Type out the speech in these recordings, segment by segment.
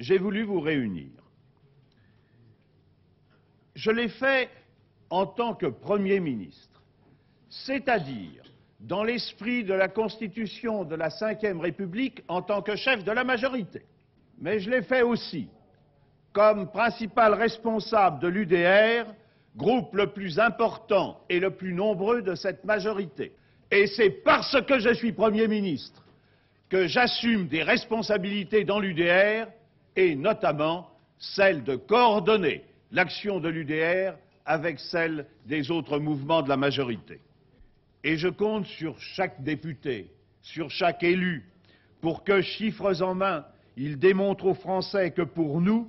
j'ai voulu vous réunir. Je l'ai fait en tant que Premier ministre, c'est-à-dire dans l'esprit de la Constitution de la Ve République en tant que chef de la majorité. Mais je l'ai fait aussi comme principal responsable de l'UDR, groupe le plus important et le plus nombreux de cette majorité. Et c'est parce que je suis Premier ministre que j'assume des responsabilités dans l'UDR, et notamment celle de coordonner l'action de l'UDR avec celle des autres mouvements de la majorité. Et je compte sur chaque député, sur chaque élu, pour que, chiffres en main, il démontre aux Français que pour nous,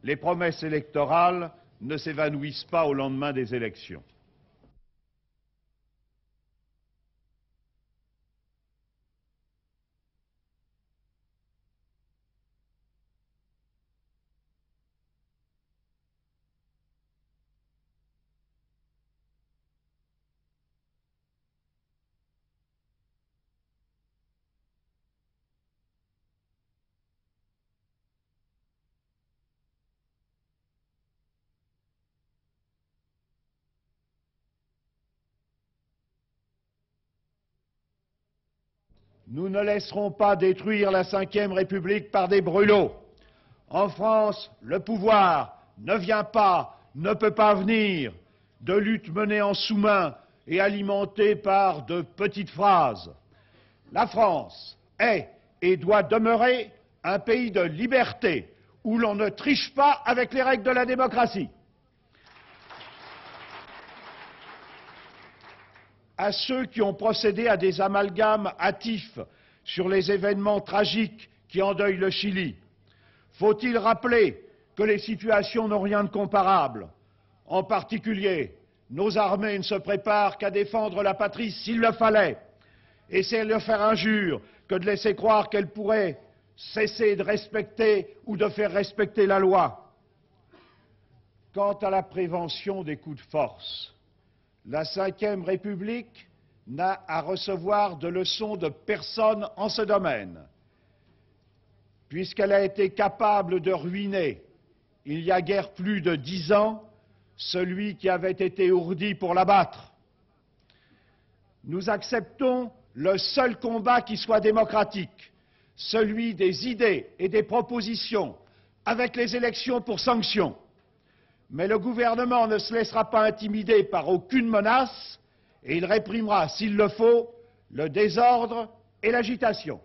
les promesses électorales ne s'évanouissent pas au lendemain des élections. Nous ne laisserons pas détruire la Ve République par des brûlots. En France, le pouvoir ne vient pas, ne peut pas venir de luttes menées en sous-main et alimentées par de petites phrases. La France est et doit demeurer un pays de liberté où l'on ne triche pas avec les règles de la démocratie. À ceux qui ont procédé à des amalgames hâtifs sur les événements tragiques qui endeuillent le Chili, faut-il rappeler que les situations n'ont rien de comparable? En particulier, nos armées ne se préparent qu'à défendre la patrie s'il le fallait, et c'est leur faire injure que de laisser croire qu'elles pourraient cesser de respecter ou de faire respecter la loi. Quant à la prévention des coups de force, la Ve République n'a à recevoir de leçons de personne en ce domaine, puisqu'elle a été capable de ruiner, il y a guère plus de 10 ans, celui qui avait été ourdi pour l'abattre. Nous acceptons le seul combat qui soit démocratique, celui des idées et des propositions, avec les élections pour sanction. Mais le gouvernement ne se laissera pas intimider par aucune menace et il réprimera, s'il le faut, le désordre et l'agitation.